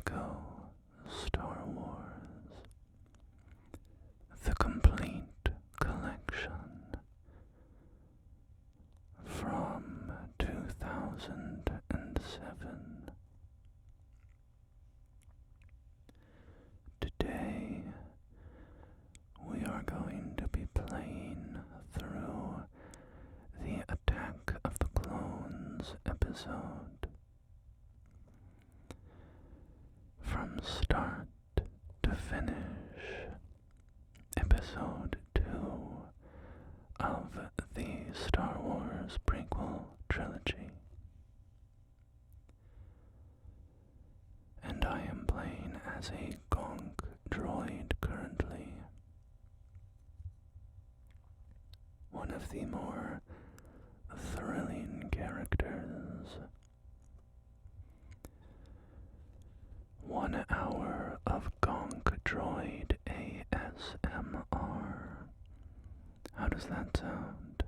Lego Star Wars, the complete collection from 2007. Today, we are going to be playing through the Attack of the Clones episode. From start to finish, episode 2 of the Star Wars prequel trilogy. And I am playing as a gonk droid currently. One of the more thrilling characters. 1 hour of gonk droid ASMR. How does that sound?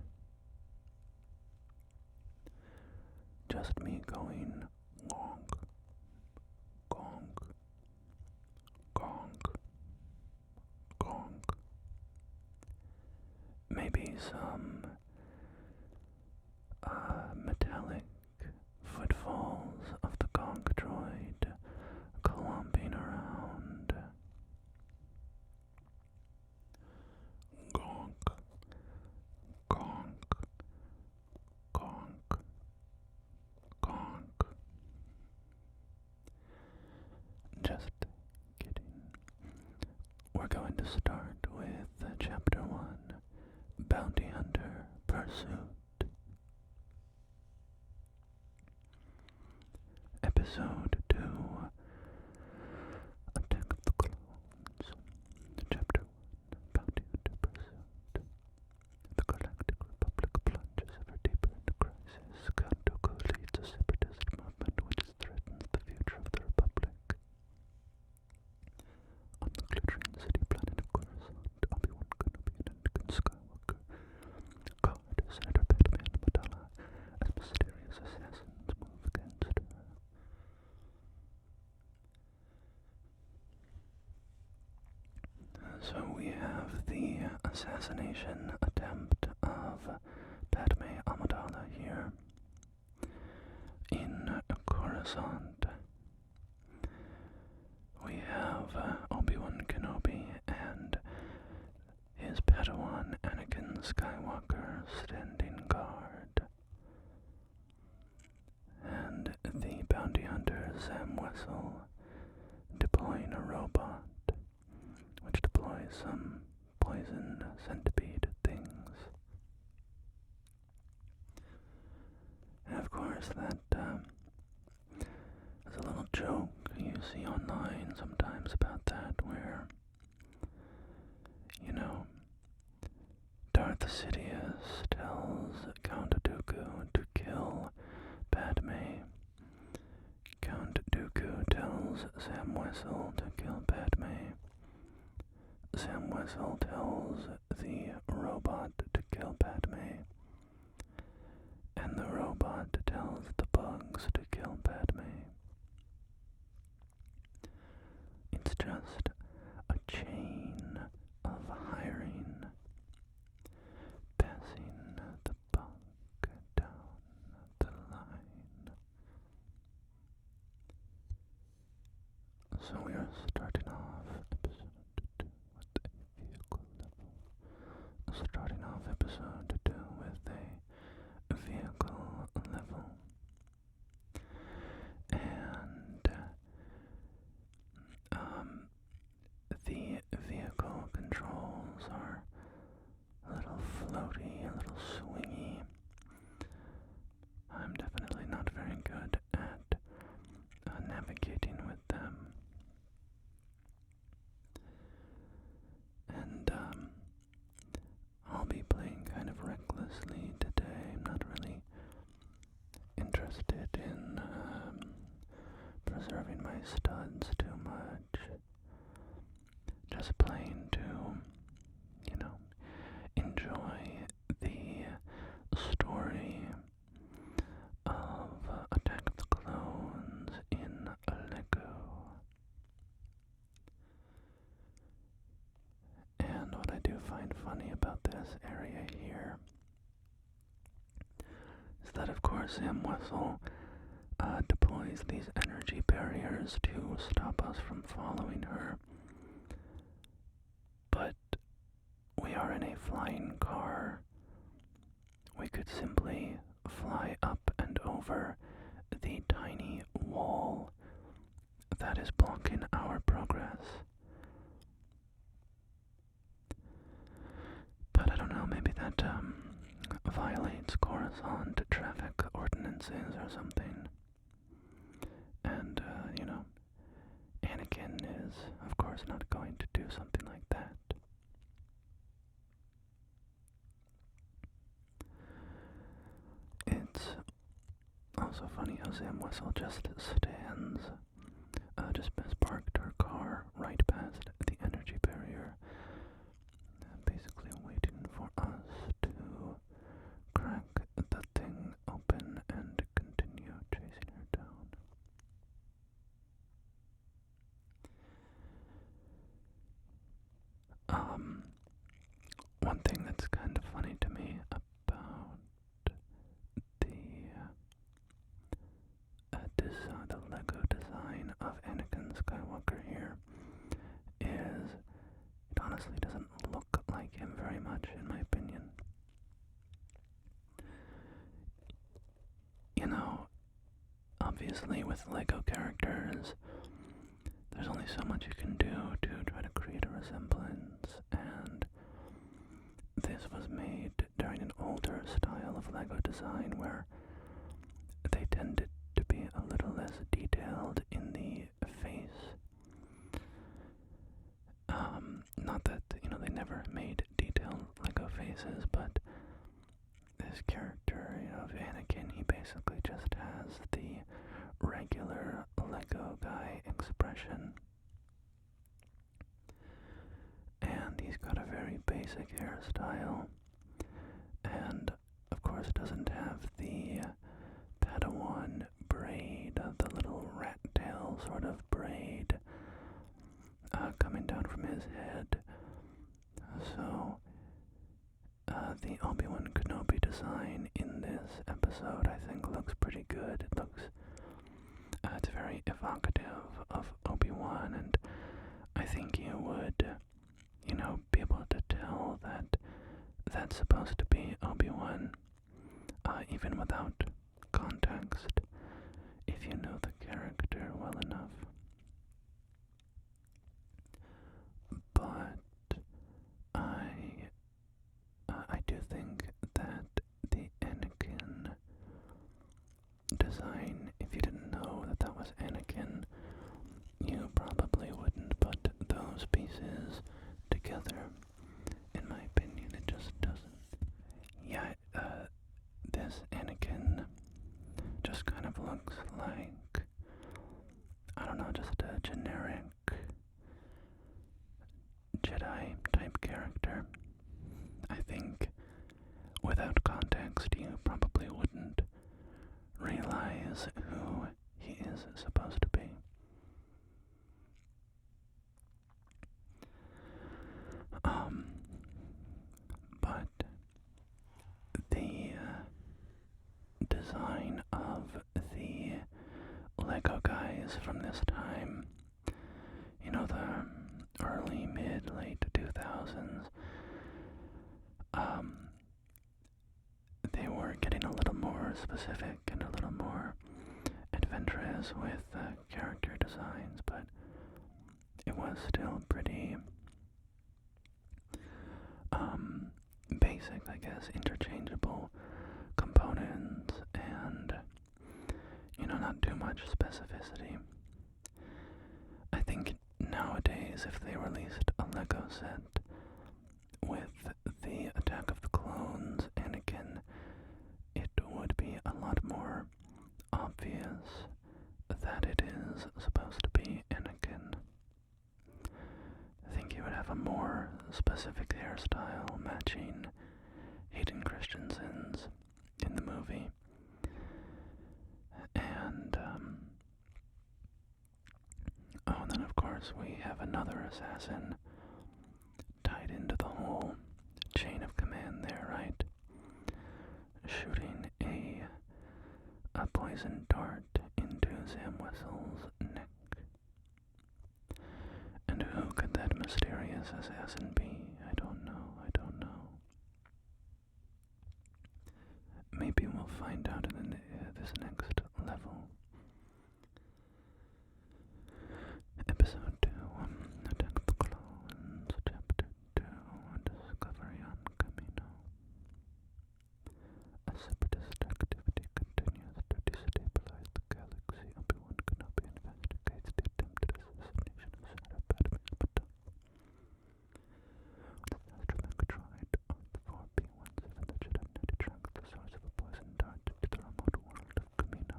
Just me going gonk, gonk, gonk, gonk. Maybe some metallic footfalls of the gonk droid clomping around. Gonk, gonk, gonk, gonk. Just kidding. We're going to start with Chapter 1, Bounty Hunter Pursuit. Episode 2, Attack of the Clones. Chapter 1, Bounty Hunter Pursuit. The Galactic Republic plunges ever deeper into crisis. Count Dooku leads a separatist movement which threatens the future of the Republic. On the glittering city planet of Coruscant, Obi-Wan Kenobi and Anakin Skywalker guard Senator Padme Amidala as mysterious assassins move against her. So we have the assassination attempt of Padme Amidala here in Coruscant. We have Obi-Wan Kenobi and his Padawan Anakin Skywalker standing guard. And the bounty hunter Sam Wessel deploying a robot which deploys some poison centipede things. And of course that is a little joke you see online sometimes about that, where, Darth Sidious tells Count Dooku to kill Padme. Count Dooku tells Sam Wessel to kill Padme. Sam Wessel tells the robot to kill Padme. And the robot tells the bugs to kill Padme. It's just a chain of hiring, passing the buck down the line. So we are starting off episode 2 with a vehicle level. Starting off episode 2 with a vehicle level. And the vehicle controls are a little floaty, a little swingy. I'm definitely not very good at navigating with them. funny about this area here is that, of course, Sam Wessel deploys these energy barriers to stop us from following her. But we are in a flying car. We could simply fly up and over the tiny wall that is blocking our progress. But I don't know, maybe that violates Coruscant traffic ordinances or something. And, Anakin is, of course, not going to do something like that. It's also funny how Sam Wessel just stands, just has parked her car right past the energy barrier, basically waiting for us to crack the thing open and continue chasing her down. One thing that's kind of funny to me about the Lego design of Anakin Skywalker here is it honestly doesn't look like him very much, in my opinion. Obviously with Lego characters, there's only so much you can do to try to create a resemblance, and this was made during an older style of Lego design where they tended to be a little less detailed in the face. Not that, they never made detailed Lego faces, but this character, of Anakin, he basically just has the regular Lego guy expression. And he's got a very basic hairstyle, and of course doesn't have the Padawan braid, the little rat tail sort of braid coming down from his head. So the Obi-Wan Kenobi design in this episode, I think, looks pretty good. It looks, it's very evocative of Obi-Wan, and I think you would, be able to tell that that's supposed to be Obi-Wan, even without context, if you know the character well enough. But I do think that the Anakin design, if you didn't know that was Anakin, you probably wouldn't put those pieces together. In my opinion, it just doesn't. Yeah, this Anakin just kind of looks like, I don't know, just a generic Jedi type character. I think without context you probably wouldn't realize who he is supposed to be. But the design of the Lego guys from this time, the early, mid, late 2000s, they were getting a little more specific and a little more adventurous with character designs, but it was still pretty basic, I guess, interchangeable components, and not too much specificity. I think nowadays, if they released a Lego set with the Attack of the Clones Anakin, it would be a lot more obvious that it is supposed to be Anakin. I think he would have a more specific hairstyle matching Hayden Christensen's in the movie. And, then of course we have another assassin tied into the whole S and B. I don't know. Maybe we'll find out in this next level. Episode 2, Attack the Clones, Chapter 2, Discovery on Kamino. A separatist activity continues to destabilize the galaxy. Obi-Wan Kenobi investigates the attempted assassination of Senator Padme Amidala. The astromech droid R4B17 that should have netted tracked the source of a poison dart to the remote world of Kamino.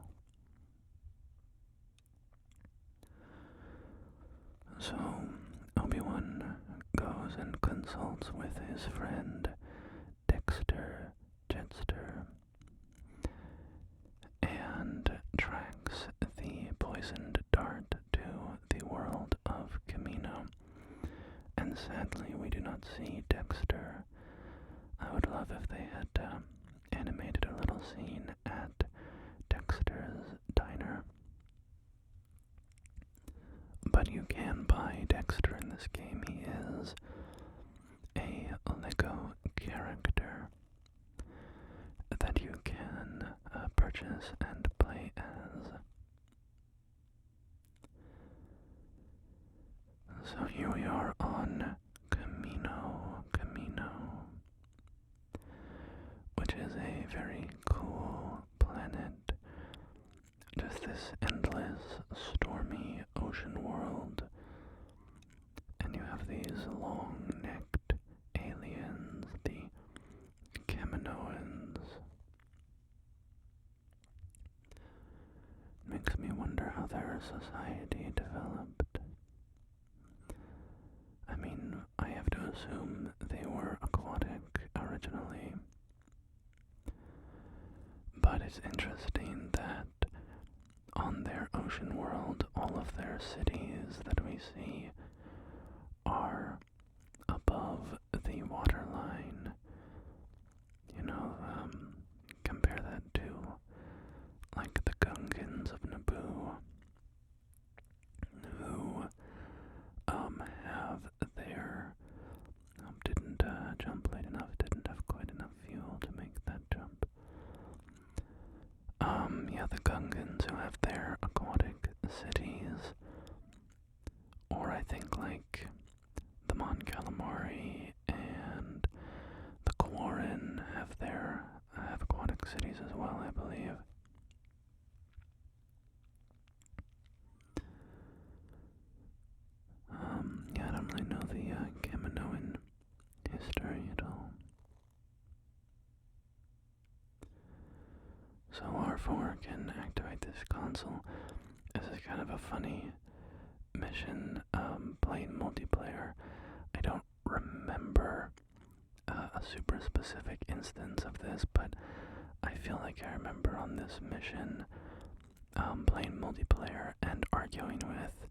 So, Obi-Wan goes and consults with his friend Dexter Jetster and tracks the poisoned dart to the world of Kamino. And sadly, we do not see Dexter. I would love if they had animated a little scene at Dexter's diner. But you can buy Dexter in this game. He is a Lego character that you can purchase and play as. So here we are on Kamino, which is a very cool planet. Just this endless, stormy ocean world. And you have these long-necked aliens, the Kaminoans. Makes me wonder how their society developed. I mean, I have to assume they were aquatic originally. But it's interesting that on their ocean world, all of their cities that we see are above the waterline. You know, compare that to, like, the Gungans of Naboo, who, have their, didn't, jump late enough, didn't have quite enough fuel to make that jump. Yeah, the Gungans who have their aquatic cities, or I think like the Mon Calamari and the Quarren have aquatic cities as well, I believe. Yeah, I don't really know the Kaminoan history at all. So R4 can activate this console. This is kind of a funny mission, playing multiplayer. I don't remember a super specific instance of this, but I feel like I remember on this mission playing multiplayer and arguing with,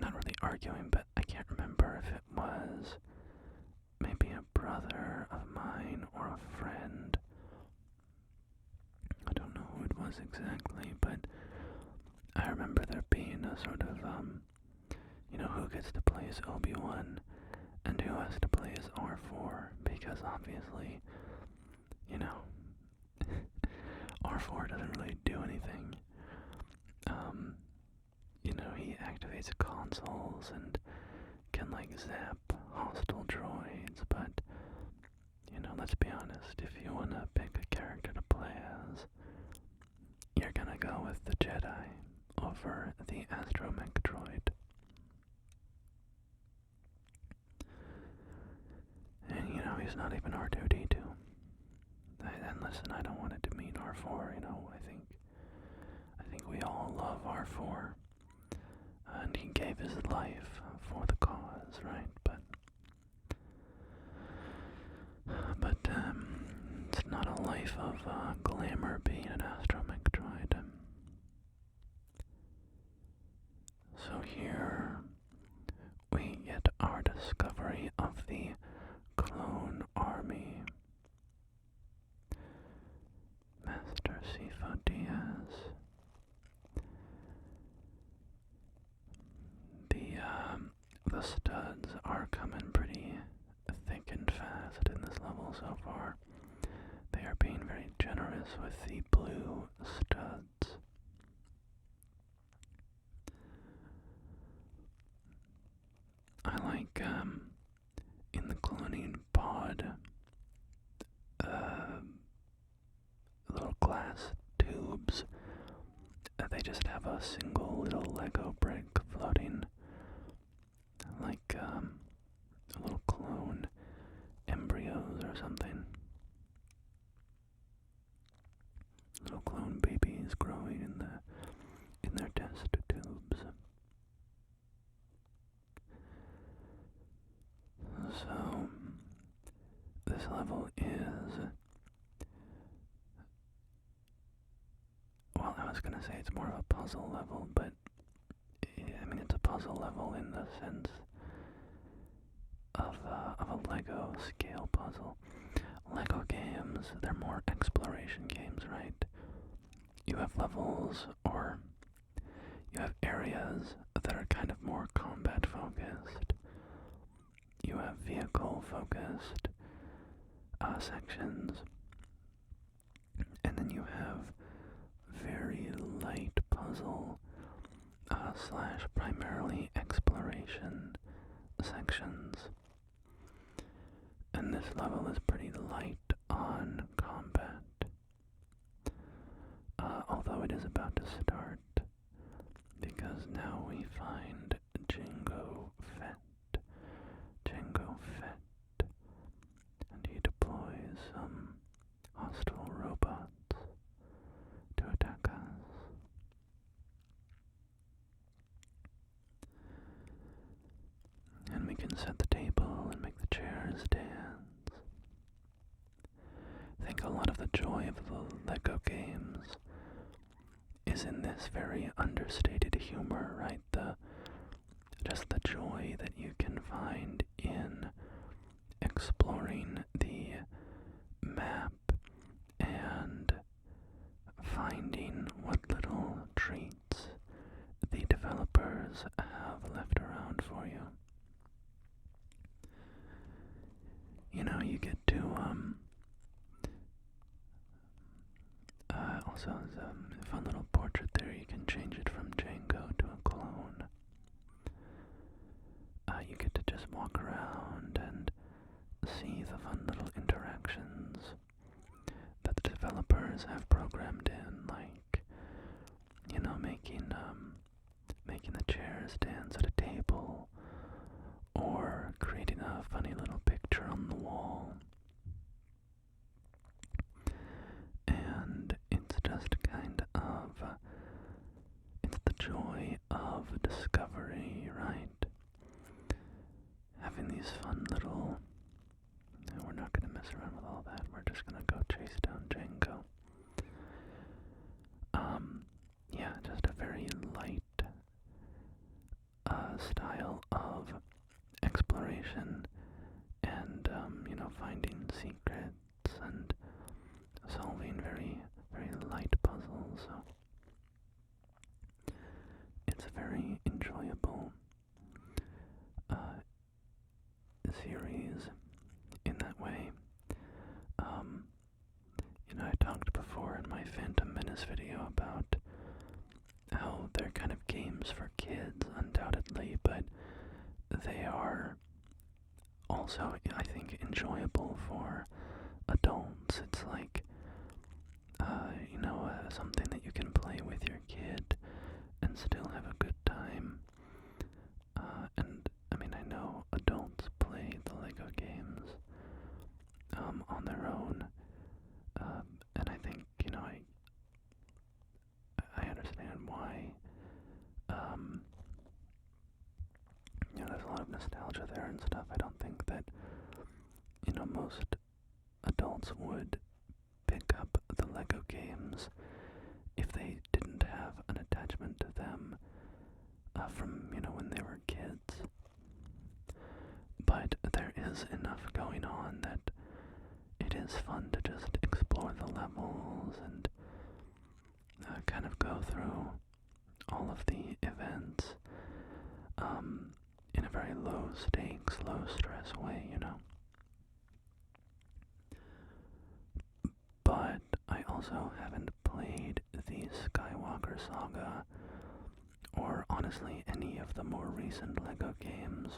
not really arguing, but I can't remember if it was maybe a brother of mine or a friend. I don't know who it was exactly, but I remember there being a sort of, who gets to play as Obi-Wan and who has to play as R4, because obviously, R4 doesn't really do anything. He activates consoles and can, like, zap hostile droids, but, let's be honest, if you want to pick a character to play as, you're gonna go with the Jedi over the astromech droid. And, he's not even R2-D2. And listen, I don't want it to mean R4, I think we all love R4. And he gave his life for the cause, right? But it's not a life of glamour being an astromech droid. So here we get our discovery of the clone army. Master Sifo Diaz. The studs being very generous with the blue studs. I like, in the cloning pod, little glass tubes. They just have a single little Lego brick floating, like, a little clone embryos or something. Little clone babies growing in their test tubes. So this level is, well, I was gonna say it's more of a puzzle level, but I mean it's a puzzle level in the sense of a Lego scale puzzle. Lego games, they're more exploration games, right? You have levels, or you have areas that are kind of more combat focused. You have vehicle focused sections, and then you have very light puzzle slash primarily exploration sections. And this level is pretty light on combat, although it is about to start, because now we find Jango Fett, and he deploys some hostile robots to attack us. And we can set the table and make the chairs dance. I think a lot of the joy of the Lego games is in this very understated humor, right? Just the joy that you can find in exploring the map and finding what little treats the developers have left around for you. You know, you get to, also there's a fun little portrait there. You can change it from Jango to a clone. You get to just walk around and see the fun little interactions that the developers have programmed in, like, you know, making the chairs dance at a table, or creating a funny little picture on the wall. And it's just kind of, it's the joy of discovery, right? Having these fun little, we're not going to mess around with all that, we're just going to go chase down Jango. Yeah, just a very light style of exploration and, you know, finding secrets and solving very, very light puzzles. So it's a very enjoyable series in that way. You know, I talked before in my Phantom Menace video about how they're kind of games for kids, undoubtedly, but they are also, I think, enjoyable for adults. It's like, you know, something that you can play with your kid and still have a good time. And, I mean, I know adults play the Lego games on their own, and I think, you know, I understand why, you know, there's a lot of nostalgia there and stuff. I don't think that, you know, most adults would pick up the Lego games if they didn't have an attachment to them from, you know, when they were kids. But there is enough going on that it is fun to just explore the levels and kind of go through all of the events in a very low stakes, low stress way, you know. But also haven't played the Skywalker Saga, or honestly any of the more recent LEGO games.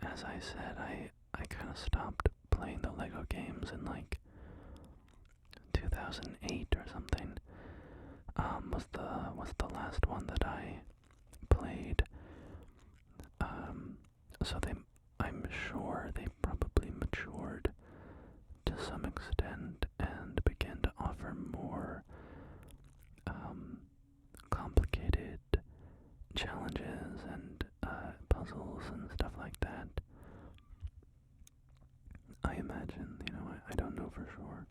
As I said, I kind of stopped playing the LEGO games in like 2008 or something. Was the last one that I played. So I'm sure they probably matured to some extent and began to offer more complicated challenges and puzzles and stuff like that. I imagine, I don't know for sure.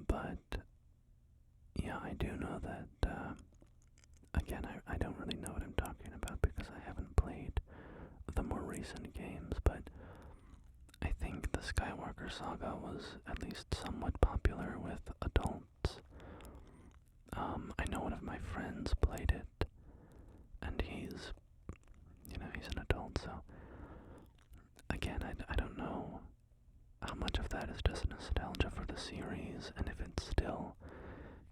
But yeah, I do know that, again, I don't really know what I'm talking about because I haven't played the more recent games, but I think the Skywalker Saga was at least somewhat popular with adults. I know one of my friends played it, and he's an adult, so again, I don't know how much of that is just nostalgia for the series, and if it's still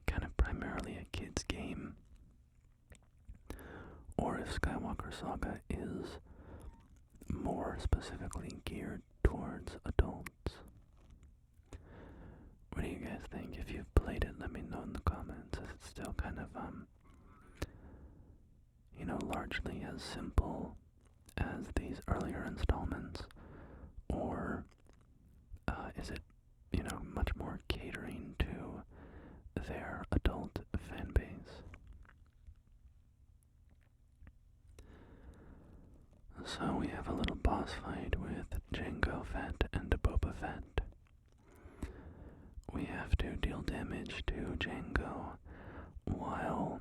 kind of primarily a kid's game, or if Skywalker Saga is more specifically geared towards adults. What do you guys think? If you've played it, let me know in the comments. Is it still kind of, largely as simple as these earlier installments? Or is it, much more catering to their adult fan base? So we have a little boss fight with Jango Fett and Boba Fett. We have to deal damage to Jango while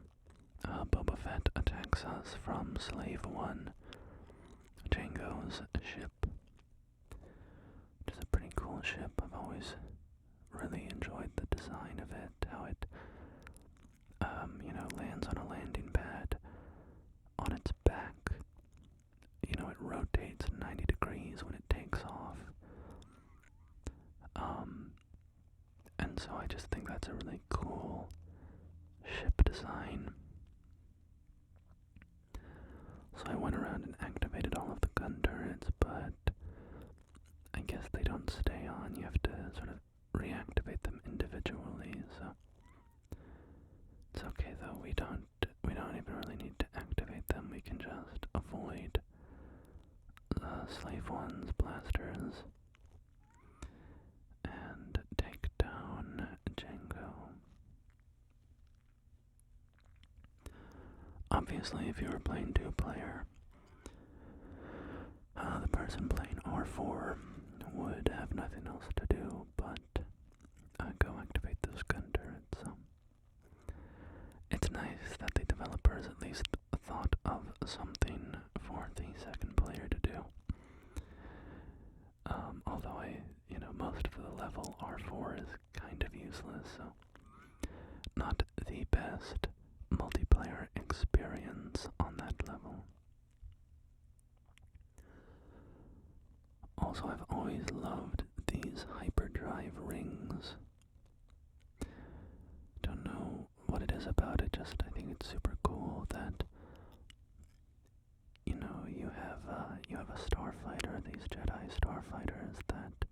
Boba Fett attacks us from Slave 1, Jango's ship. Which is a pretty cool ship. I've always really enjoyed the design of it, how it, lands on a landing pad on its back. It rotates 90 degrees when it takes off. And so I just think that's a really cool ship design. So I went around and activated all of the gun turrets, but I guess they don't stay on. You have to sort of reactivate them individually, so it's okay though. We don't even really need to activate them. We can just avoid Slave 1's blasters and take down Jango. Obviously, if you were playing 2-player, the person playing R4 would have nothing else to do but go activate those gun turrets. So it's nice that the developers at least thought of something for the second player to do. Although most of the level R4 is kind of useless, so not the best multiplayer experience on that level. Also, I've always loved these hyperdrive rings. Don't know what it is about it, just I think it's super cool that you have a starfighter, these Jedi starfighters that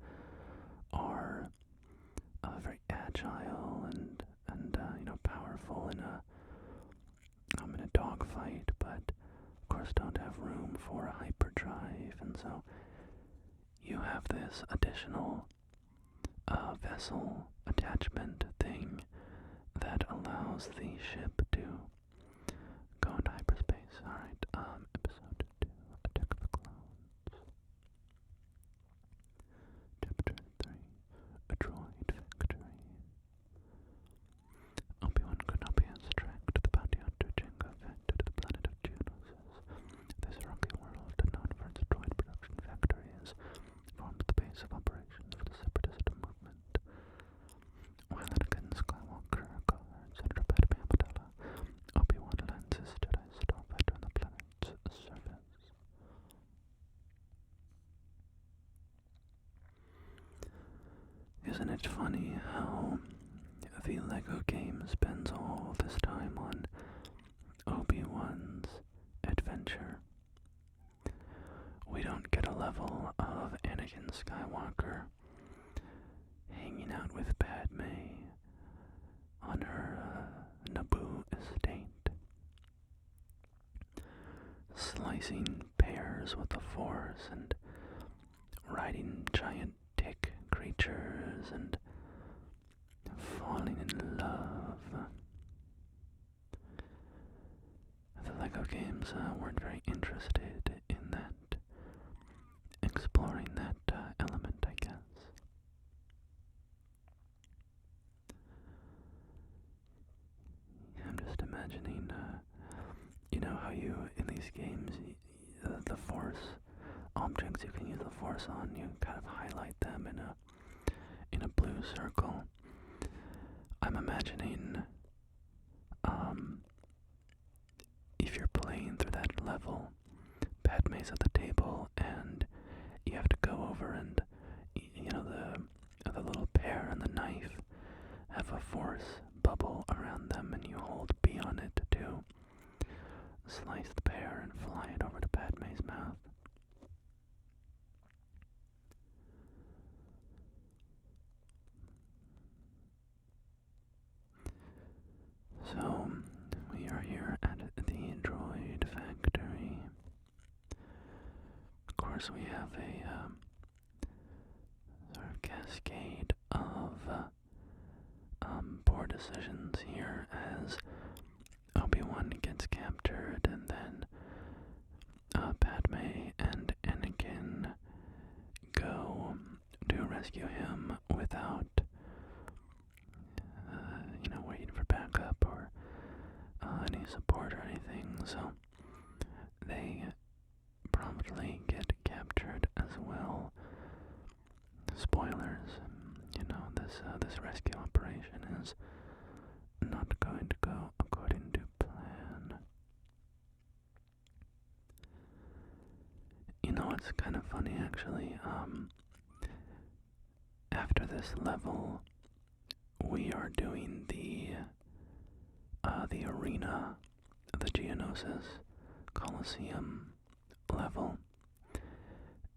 are very agile and powerful in a dogfight, but of course don't have room for a hyperdrive, and so you have this additional vessel attachment thing that allows the ship to go into hyperspace. Alright, episode 2, Attack of the Clones. Chapter 3, A Droid Factory. Obi-Wan Kenobi has tracked the bounty hunter Jango Fett to the planet of Geonosis. This rocky world, known for its droid production factories, forms the base of operations for the Separatist movement. While Anakin Skywalker guards Senator Padme Amidala Isn't it funny how the LEGO game spends all this time on Obi-Wan's adventure? We don't get a level of Anakin Skywalker hanging out with Padme on her Naboo estate, slicing pears with the Force and riding giant tick creatures and falling in love. The LEGO games weren't very interested in that, exploring that element, I guess. I'm just imagining, you know how you, in these games, the Force, objects you can use the Force on, you kind of highlight them in a blue circle. I'm imagining, if you're playing through that level, Padme's at the table, and you have to go over and, you know, the little pear and the knife have a Force bubble around them, and you hold B on it to slice the pear and fly it over to Padme's mouth. So, we are here at the Droid factory. Of course, we have a sort of cascade of poor decisions here as Obi-Wan gets captured, and then Padme and Anakin go to rescue him without waiting for backup or any support or anything, so they promptly get captured as well. Spoilers, this rescue operation is not going to go according to plan. You know, it's kind of funny actually. After this level, we are doing the arena, the Geonosis Coliseum level,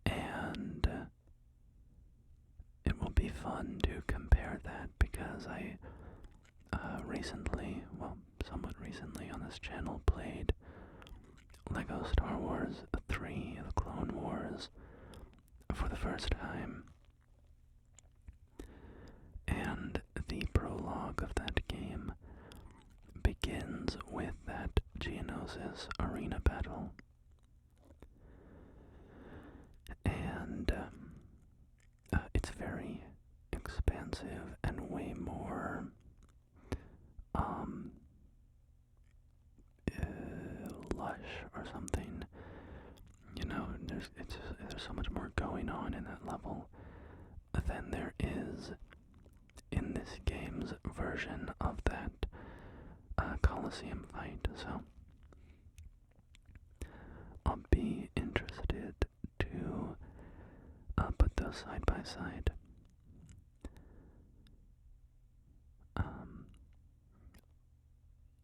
and it will be fun to compare that because I somewhat recently on this channel played LEGO Star Wars 3, The Clone Wars, for the first time. And the prologue of that game begins with that Geonosis arena battle. And it's very expansive and way more lush or something. You know, there's so much more going on in that level than there is in this game's version of that Coliseum fight, so I'll be interested to put those side by side.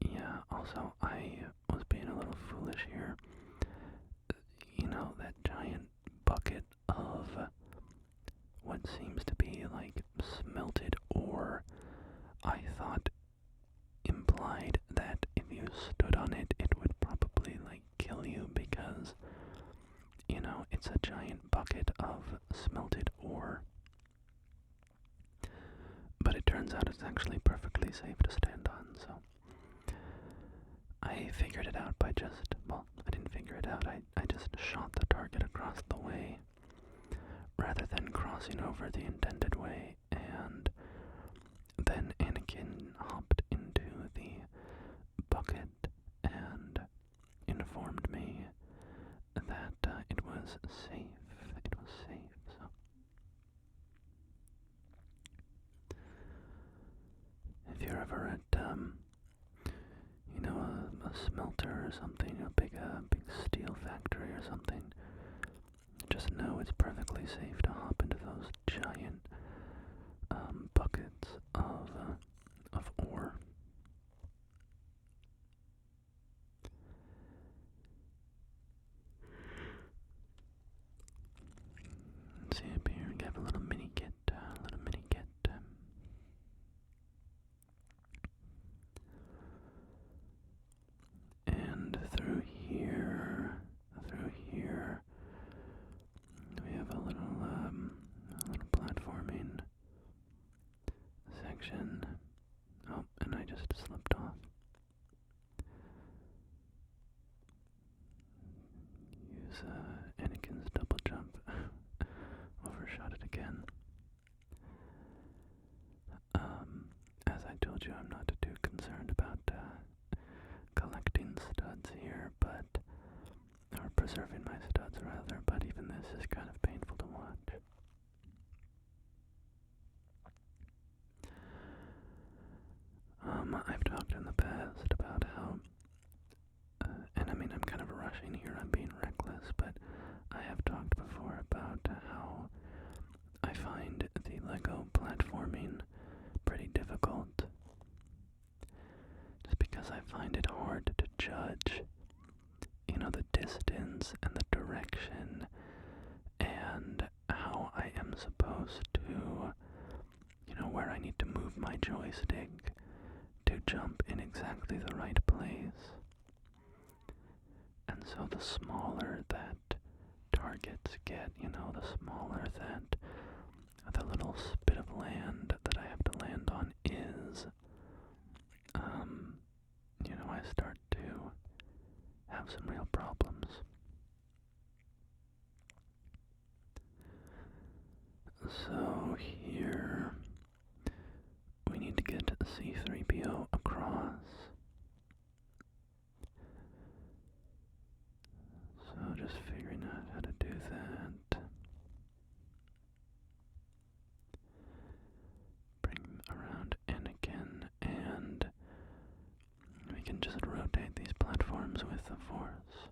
Yeah, also I was being a little foolish here. You know, that giant bucket of what seems to be like smelted ore, I thought implied that if you stood on it, it would probably like kill you because, you know, it's a giant bucket of smelted ore. But it turns out it's actually perfectly safe to stand on, so I figured it out by I didn't figure it out, I just shot the target across the way rather than crossing over the intended way, and then Anakin hopped into the bucket and informed me that it was safe. It was safe, so. If you're ever at, a smelter or something, a big steel factory or something, just know it's perfectly safe to hop into those giant direction and how I am supposed to, where I need to move my joystick to jump in exactly the right place. And so the smaller that targets get, the smaller that the little spit of land that I have to land on is, I start to have some real problems. So here we need to get C-3PO across. So just figuring out how to do that. Bring around Anakin, and we can just rotate these platforms with the Force.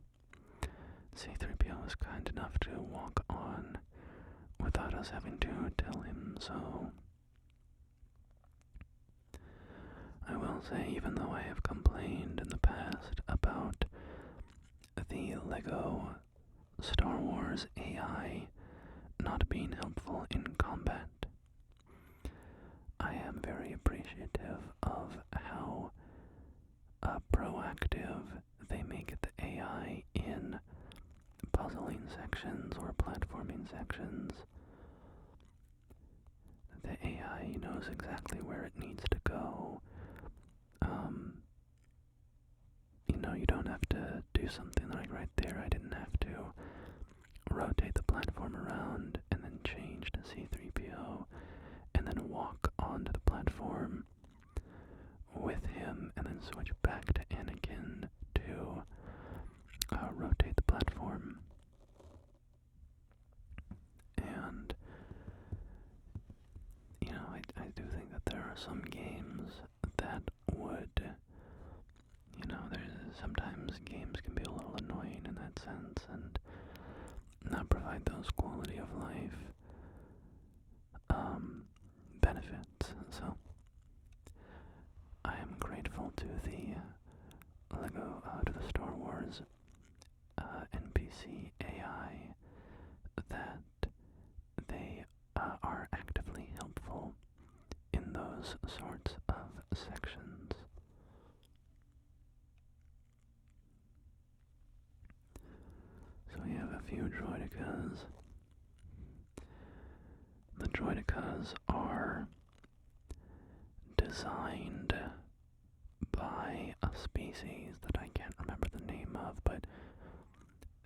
C-3PO is kind enough to walk on without us having to tell him so. I will say, even though I have complained in the past about the LEGO Star Wars AI not being helpful in combat, I am very appreciative of how proactive they make the AI in puzzling sections or platforming sections. The AI knows exactly where it needs to go. You don't have to do something like right there. I didn't have to rotate the platform around and then change to C-3PO and then walk onto the platform with him and then switch back to Anakin to rotate the platform. And I do think that there are some games that would, sometimes games can be a little annoying in that sense and not provide those quality of life benefits. So I am grateful to the to the Star Wars NPC AI that they are actively helpful in those sorts of sections. So we have a few droidicas. The droidicas are designed by a species that I can't remember the name of, but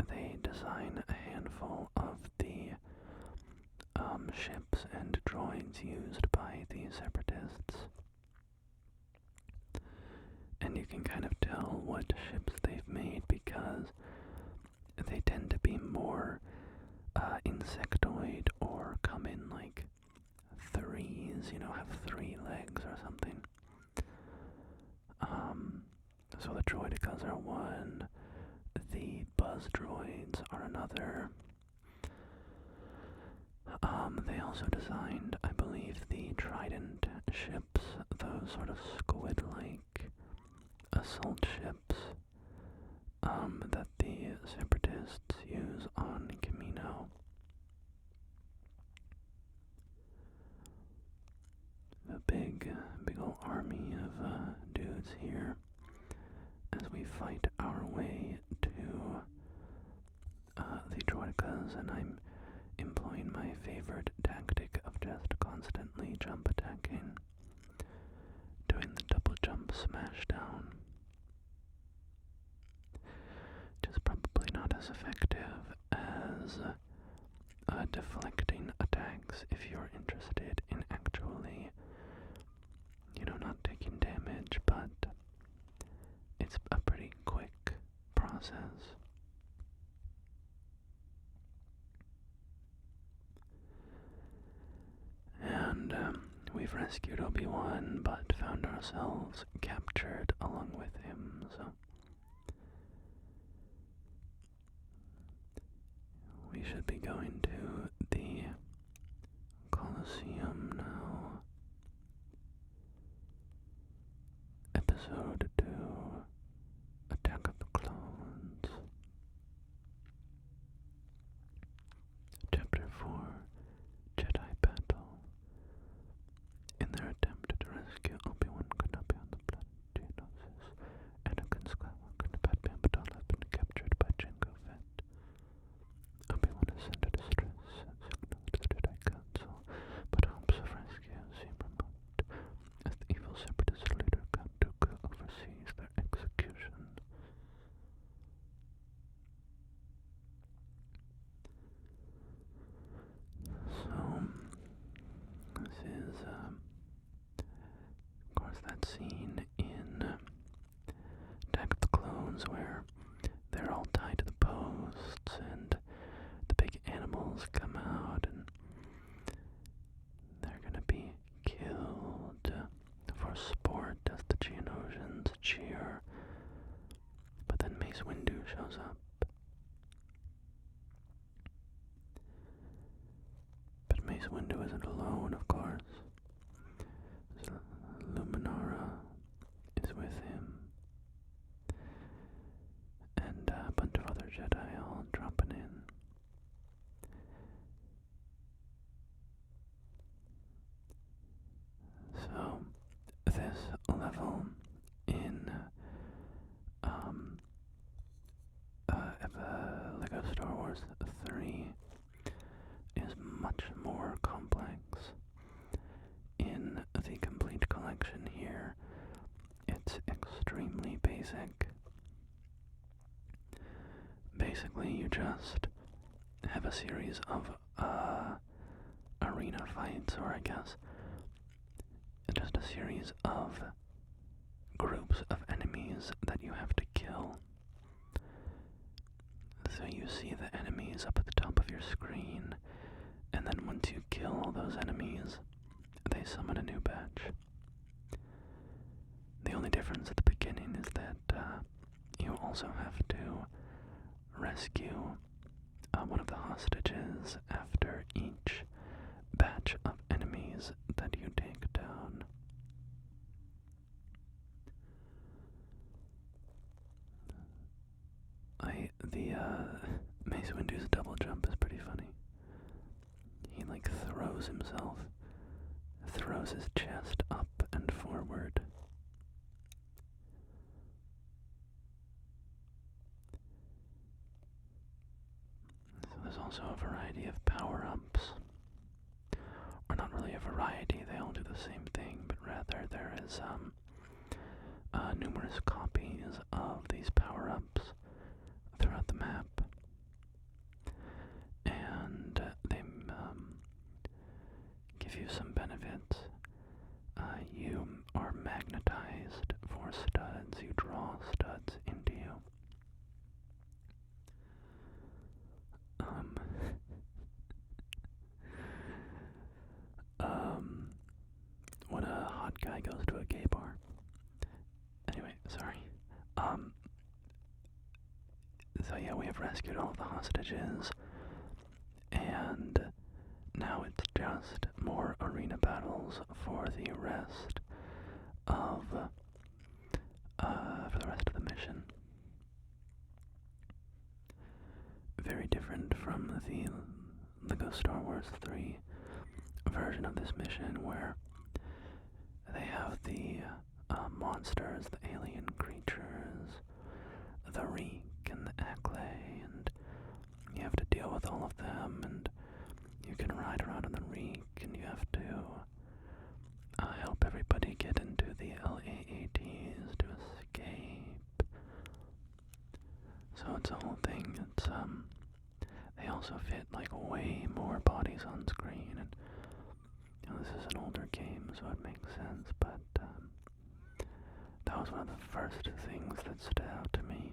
they design a handful of the ships and droids used by the Separatists. And you can kind of tell what ships they've made because they tend to be more insectoid or come in like threes, have 3 legs or something. So the droidicas are one, the buzz droids are another. They also designed, I believe, the Trident ships, those sort of squid-like assault ships that the Separatists use on Kamino. A big old army of dudes here as we fight our way to the droidicas, and I'm employing my favorite tactic of just constantly jump attacking, doing the double jump smashdown. It is probably not as effective as deflecting attacks if you're interested in actually, not taking damage, but it's a pretty quick process. And we've rescued Obi-Wan, but found ourselves captured along with him, so we should be going to the Colosseum now. Episode 2, Attack of the Clones. Mace Windu isn't alone, of course. Luminara is with him. And a bunch of other Jedi all dropping in. So, this level in Lego Star Wars 3 is much more complex. In the complete collection here, it's extremely basic. Basically, you just have a series of arena fights, or I guess just a series of groups of enemies that you have to kill. So you see the enemies up at the top of your screen, and then once you kill all those enemies, they summon a new batch. The only difference at the beginning is that you also have to rescue one of the hostages after each batch of enemies that you take down. The Mace Windu's double jump is pretty funny. He like throws his chest up and forward. So there's also a variety of power-ups. Or not really a variety, they all do the same thing, but rather there is numerous copies of these power-ups throughout the map. And they give you some benefits. You are magnetized for studs. You draw studs into you. When a hot guy goes to a gay bar. Anyway, sorry. So yeah, we have rescued all of the hostages, and now it's just more arena battles for the rest of the mission. Very different from the Lego Star Wars 3 version of this mission, where they have the monsters, the alien creatures, the Reek and the Acklay, and you have to deal with all of them, and you can ride around on the Reek, and you have to help everybody get into the LAATs to escape. So it's a whole thing. It's they also fit like way more bodies on screen, and you know, this is an older game, so it makes sense, but that was one of the first things that stood out to me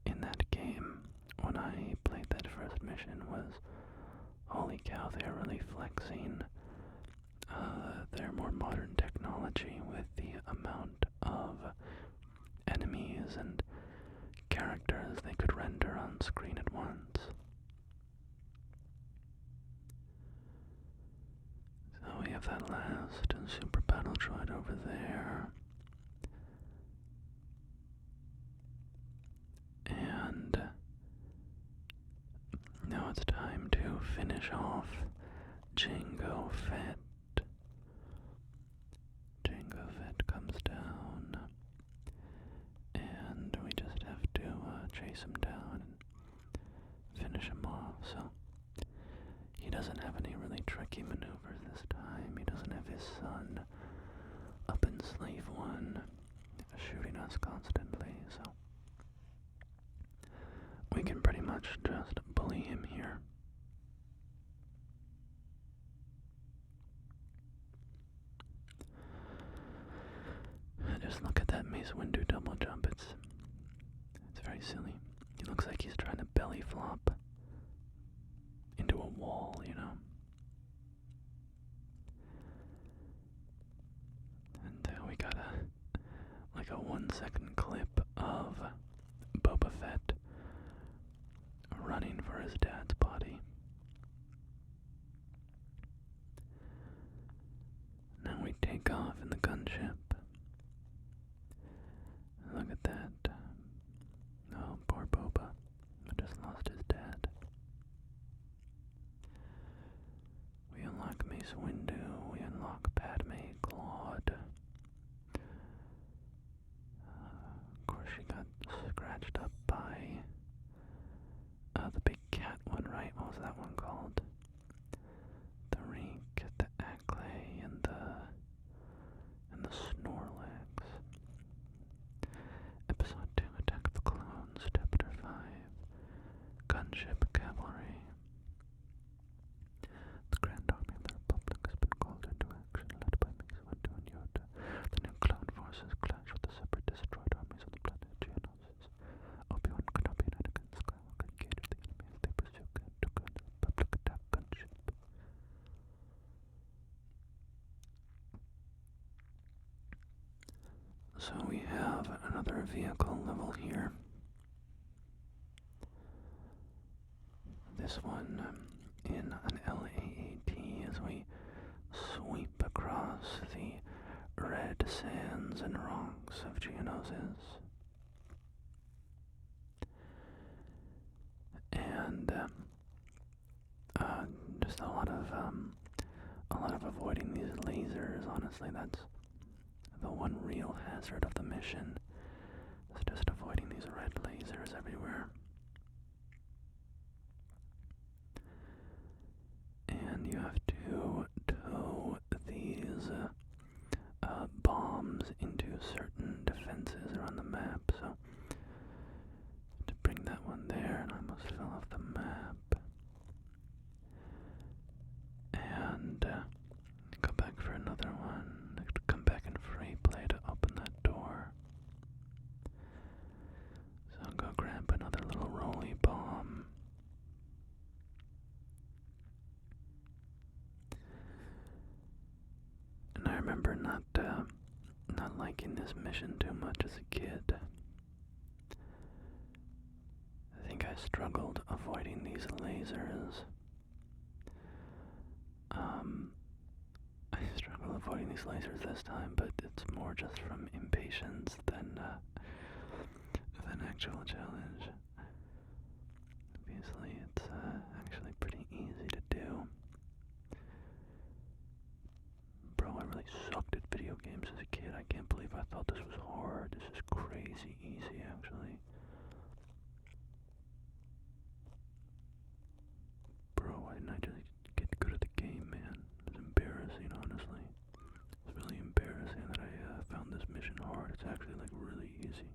in that game when I played that first mission was, holy cow, they're really flexing their more modern technology with the amount of enemies and characters they could render on screen at once. So we have that last super battle droid over there. And now it's time to finish off Jango Fett. Jango Fett comes down, and we just have to chase him down and finish him off. So he doesn't have any really tricky maneuvers this time. He doesn't have his son up in Slave One shooting us constantly, so we can pretty much just bully him here. Just look at that Mace Windu double jump. It's very silly. He looks like he's trying to belly flop into a wall, you know. And we got a 1 second clip of Boba Fett running for his dad's body. take off in the gunship. Look at that. Oh, poor Boba. I just lost his dad. We unlock Mace Windu. We unlock Padme Claude. Of course, she got scratched up by the big cat one, right? What was that one called? The Reek, the Acklay, and the Snorlax. Episode 2, Attack of the Clones, Chapter 5, Gunship, Cavalry. The Grand Army of the Republic has been called into action, led by Mace Windu and Yoda. The new clone forces clash with the separatist droid armies on the planet Geonosis. Obi-Wan Kenobi and Anakin Skywalker engage the enemy as they pursue Dooku and the Republic attack Gunship. So we have another vehicle level here. This one in an LAAT as we sweep across the red sands and rocks of Geonosis. And just a lot of avoiding these lasers. Honestly, that's the one real hazard of the mission. Is just avoiding these red lasers everywhere. And you have to tow these bombs into certain defenses around the map. So to bring that one there, and I almost fell off the map. And go back for another one. Come back in free play to open that door. So I'll go grab another little rolly bomb. And I remember not liking this mission too much as a kid. I think I struggled avoiding these lasers. I struggle avoiding these lasers this time, but it's more just from impatience than actual challenge. Obviously, it's actually pretty easy to do. Bro, I really sucked at video games as a kid. I can't believe I thought this was hard. This is crazy easy, actually. Bro, why didn't I just get good at the game, man? It's embarrassing, honestly. It's really embarrassing that I found this mission hard. It's actually, like, really easy.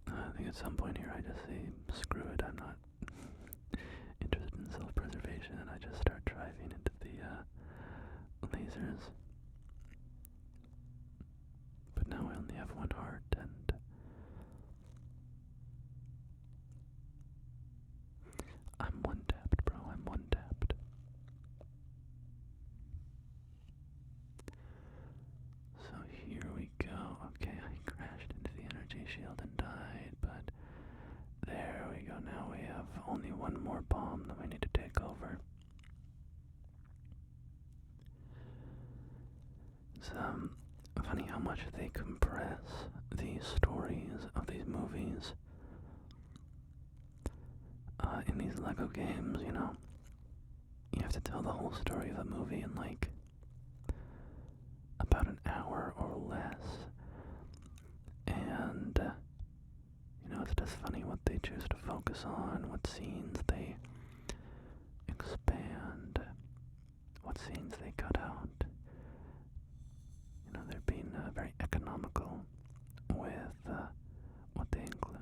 I think at some point here I just say, screw it, I'm not interested in self-preservation, and I just start driving into the lasers. But now I only have one heart, and I'm one-tapped, bro, I'm one-tapped. So here we go. Okay, I crashed into the energy shield and died, but there we go. Now we have only one more bomb that we need to take over. It's funny how much they compress the stories of these movies in these Lego games, you know. You have to tell the whole story of a movie in like about an hour or less. And you know, it's just funny what they choose to focus on, what scenes they expand, what scenes they cut out. You know, they're being very economical with what they include.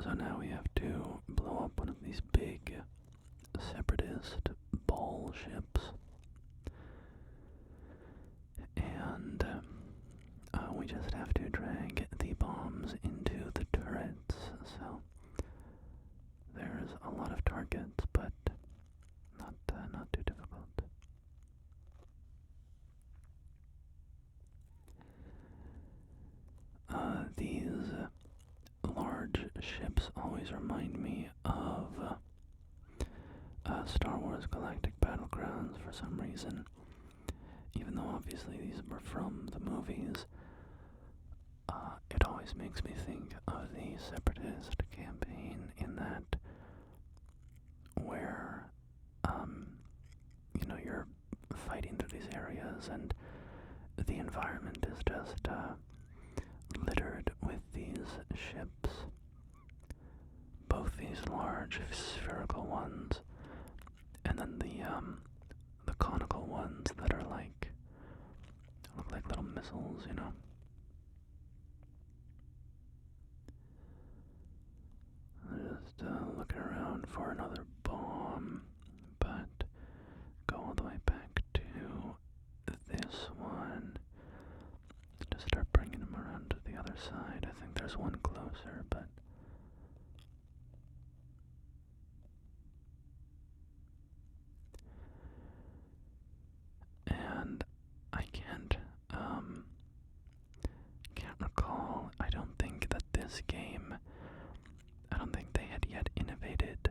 So now we have to blow up one of these big separatist ball ships. And we just have to drag the bombs into the turrets. So there's a lot of targets, but not too difficult. These large ships always these remind me of Star Wars Galactic Battlegrounds for some reason. Even though obviously these were from the movies, it always makes me think of the Separatist campaign in that where, you're fighting through these areas and the environment is just littered with these ships. Both these large spherical ones and then the conical ones that are look like little missiles, Just looking around for another bomb, but go all the way back to this one. Just start bringing them around to the other side. I think there's one closer, but and I can't recall. I don't think that this game, I don't think they had yet innovated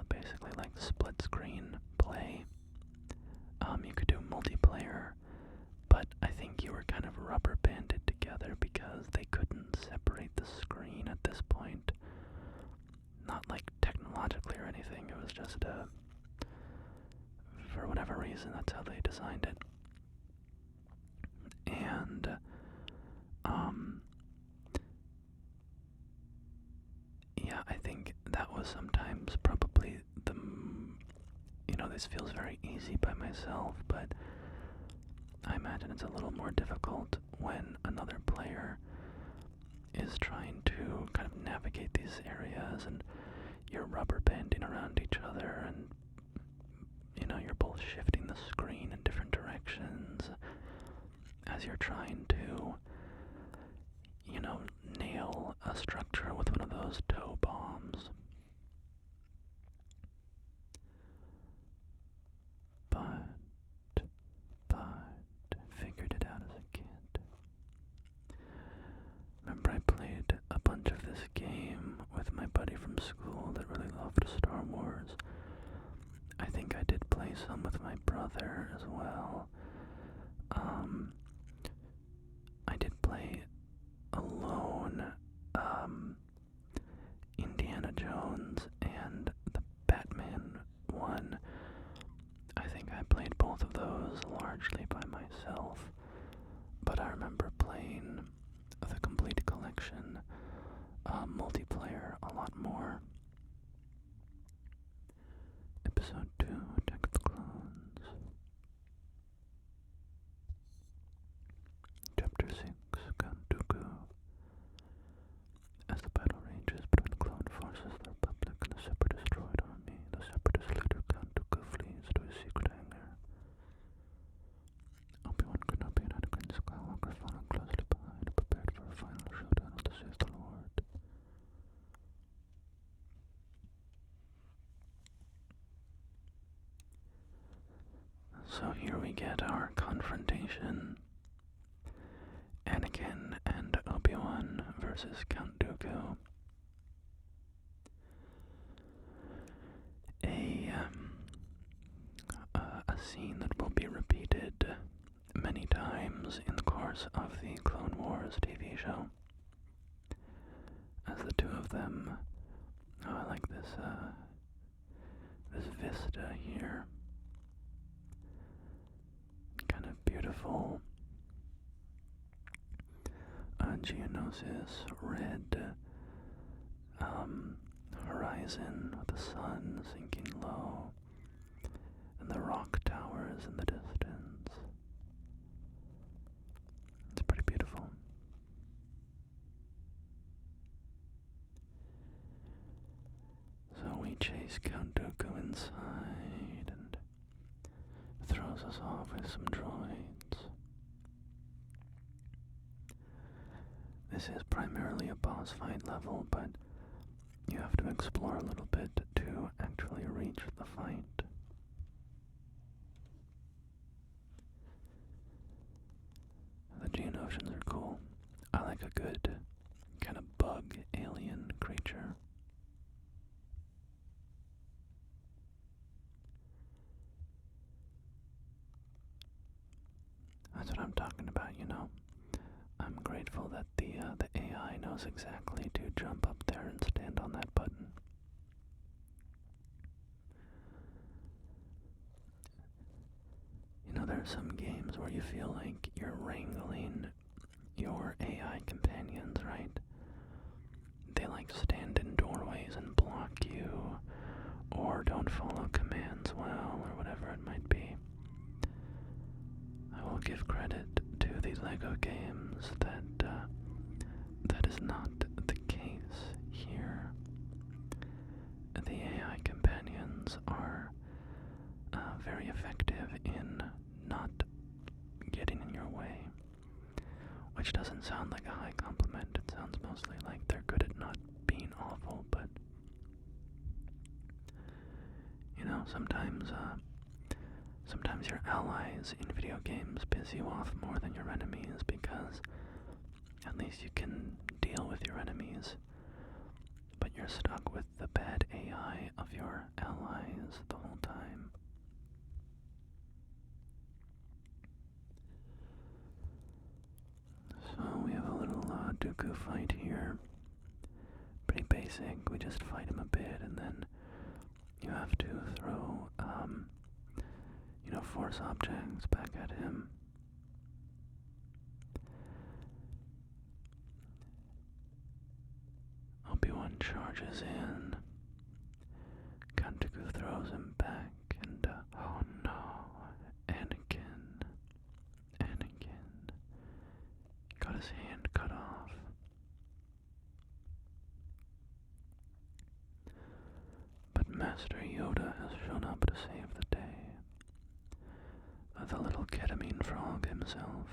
basically like split screen play. You could do multiplayer, but I think you were kind of rubber banded together because they couldn't separate the screen at this point. Not like technologically or anything, it was just for whatever reason, that's how they designed it. And yeah, I think that was sometimes probably this feels very easy by myself, but I imagine it's a little more difficult when another player is trying to kind of navigate these areas and you're rubber banding around each other and you're both shifting the screen in different directions as you're trying to nail a structure with one of those tow bombs. But figured it out as a kid. Remember I played a bunch of this game with my buddy from school that really loved Star Wars. I think I did play some with my brother as well. I did play alone Indiana Jones and the Batman one. I think I played both of those largely by myself, but I remember playing the complete collection multiplayer a lot more. Episode 2, Attack of the Clones. Chapter 6, Count Dooku. As the battle rages between the clone forces, the Republic, and the Separatist Droid army, the Separatist leader Count Dooku flees to his secret hangar. Obi-Wan Kenobi and Anakin Skywalker follow closely behind, prepared for a final showdown to save the Lord. So here we get our confrontation. Anakin and Obi-Wan versus Count Dooku. A scene that will be repeated many times in the course of the Clone Wars TV show. As the two of them, I like this vista here. Kind of beautiful. Geonosis, red horizon with the sun sinking low, and the rock towers in the distance. It's pretty beautiful. So we chase Count Dooku inside and throws us off with some droids. This is primarily a boss fight level, but you have to explore a little bit to actually reach the fight. The Geonosians are cool. I like a good kind of bug alien creature. future. That's what I'm talking about, you know. I'm grateful that the AI knows exactly to jump up there and stand on that button. You know, there are some games where you feel like you're wrangling your AI companions, right? They like stand in doorways and block you, or don't follow commands well, or whatever it might be. I will give credit to the LEGO games that that is not the case here. The AI companions are very effective in not getting in your way, which doesn't sound like a high compliment. It sounds mostly like they're good at not being awful, but you know, sometimes your allies in video games piss you off more than your enemies, because at least you can deal with your enemies, but you're stuck with the bad AI of your allies the whole time. So we have a little Dooku fight here. Pretty basic. We just fight him a bit, and then you have to throw, you know, force objects back at him. Obi-Wan charges in. Dooku throws him back, and oh no, Anakin got his hand cut off. But Master Yoda has shown up to save the day. The little ketamine frog himself.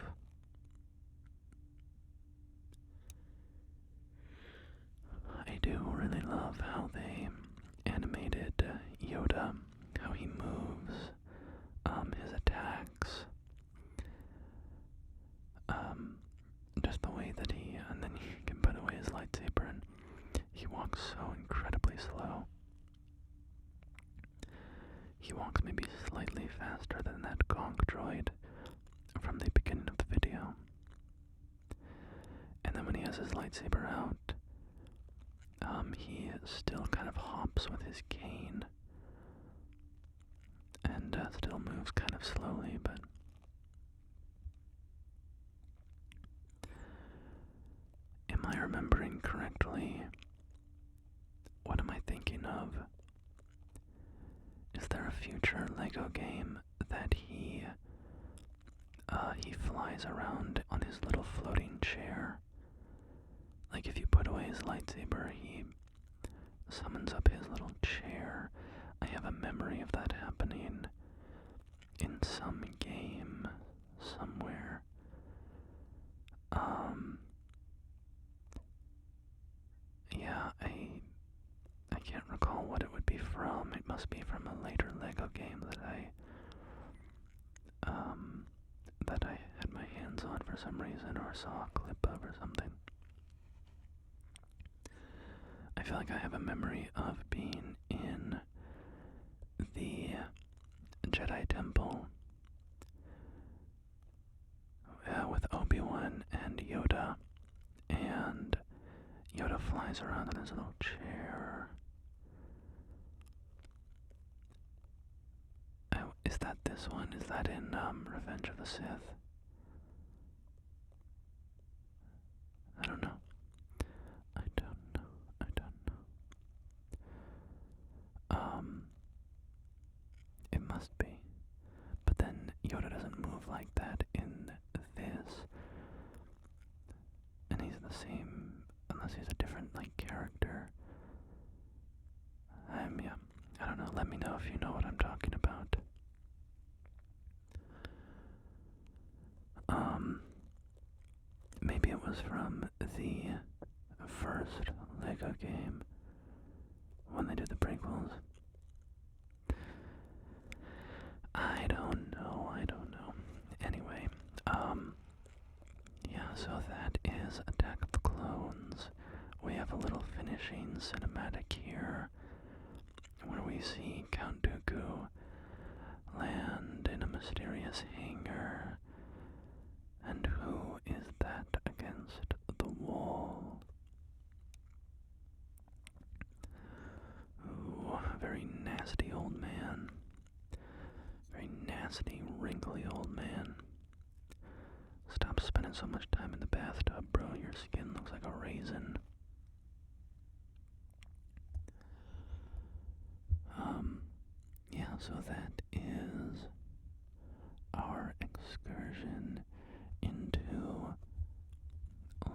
I do really love how they animated Yoda, how he moves, his attacks, just the way that and then he can put away his lightsaber, and he walks so incredibly slow. He walks maybe slightly faster than that gonk droid from the beginning of the video. And then when he has his lightsaber out, he still kind of hops with his cane, and still moves kind of slowly, but am I remembering correctly? What am I thinking of? Is there a future LEGO game that he flies around on his little floating chair? Like if you put away his lightsaber, he summons up his little chair. I have a memory of that happening in some game somewhere. Yeah, I can't recall what it would be from. It must be from a later LEGO game that I had my hands on for some reason, or saw a clip of or something. I feel like I have a memory of being in the Jedi Temple with Obi-Wan and Yoda, and Yoda flies around in his little chair. Is that this one? Is that in Revenge of the Sith? I don't know. It must be. But then Yoda doesn't move like that in this. And he's the same, unless he's a different, like, character. Yeah, I don't know. Let me know if you know what I'm talking about. Maybe it was from the first LEGO game when they did the prequels. I don't know. Anyway, yeah, so that is Attack of the Clones. We we have a little finishing cinematic here where we see Count Dooku land in a mysterious hangar. And who is that against the wall? Ooh, a very nasty old man. Very nasty, wrinkly old man. Stop spending so much time in the bathtub, bro. Your skin looks like a raisin. Yeah, so that is our excursion into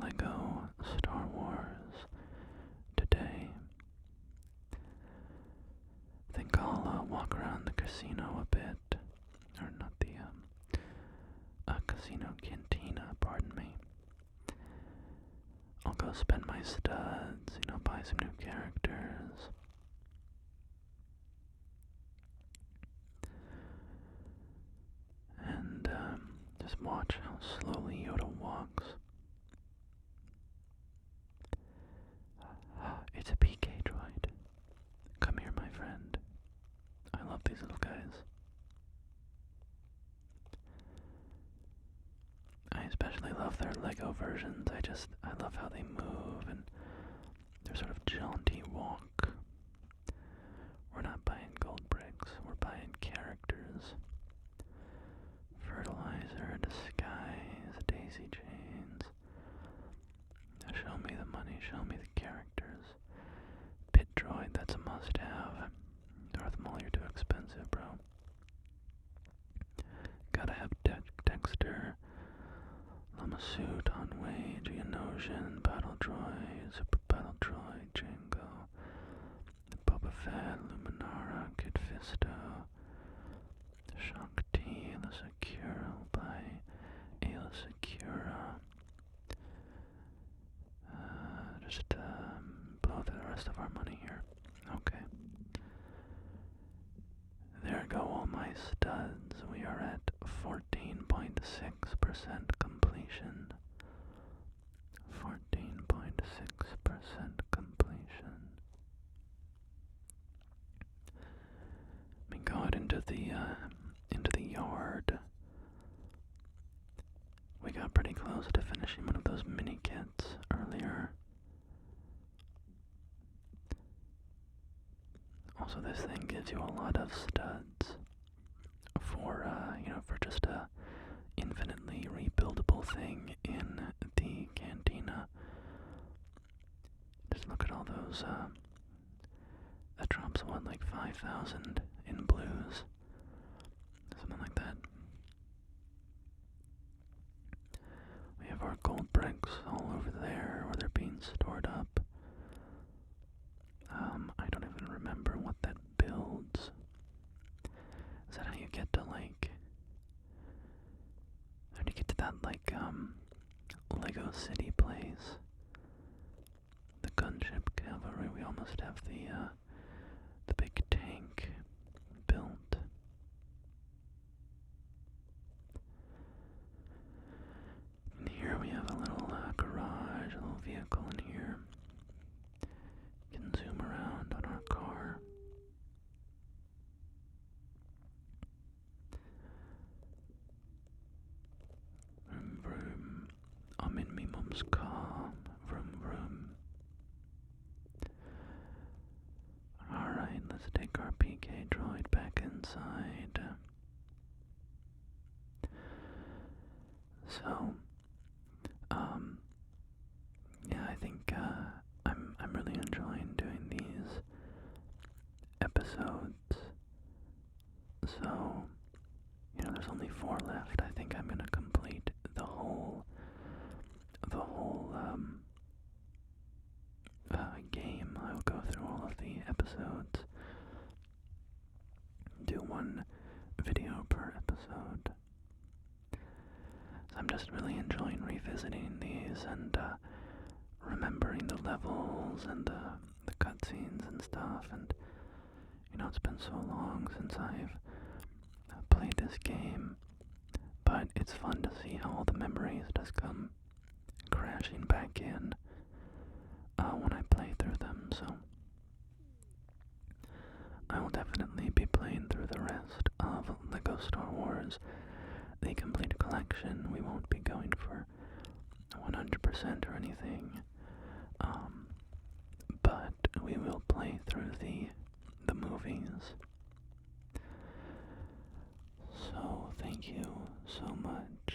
Lego Star Wars today. I think I'll walk around the casino a bit, or not the casino cantina, pardon me. I'll go spend my studs, buy some new characters. And just watch how slowly Yoda walks. It's a PK droid. Come here, my friend. I love these little guys. I especially love their Lego versions. I love how they move and their sort of jaunty walk. We're not buying gold bricks, we're buying characters. Fertilizer, disguise, daisy chains. Show me the money, show me the characters. Pit droid, that's a must-have. Darth Maul, you're too expensive, bro. Gotta have Dexter, Lamasu, Tonway, Geonosian, Battle Droid, Super Battle Droid, Jango, Boba Fett, Luminara, Kid Fisto, Shakti, La Secura by Ayla Secura. Just blow through the rest of our money here. Okay. There go all my studs. We are at 14.6% completion. 14.6% completion. We go out into the yard. We got pretty close to finishing one of those mini kits earlier. Also, this thing gives you a lot of studs for just a infinitely rebuildable thing in the cantina. Just look at all those, that drops what, like 5,000 in blues? Something like that. We have our gold bricks all over there where they're being stored up. I don't even remember what that builds. Is that how you get to, like... How do you get to that, like, Lego City place? The Gunship cavalry. We almost have the big tank built. And here we have a little garage, a little vehicle in here. You can zoom around on our car. Vroom vroom, I'm in me mum's car. Vroom vroom. Alright, let's take our PK droid back inside. So, yeah, I think I'm really enjoying doing these episodes. So, there's only 4 left. I think I'm gonna complete the whole game. I'll go through all of the episodes. Do 1 video per episode. So I'm just really enjoying revisiting these and remembering the levels and the cutscenes and stuff. And it's been so long since I've played this game, but it's fun to see how all the memories just come crashing back in when will definitely be playing through the rest of LEGO Star Wars, the complete collection. We won't be going for 100% or anything, but we will play through the movies. So thank you so much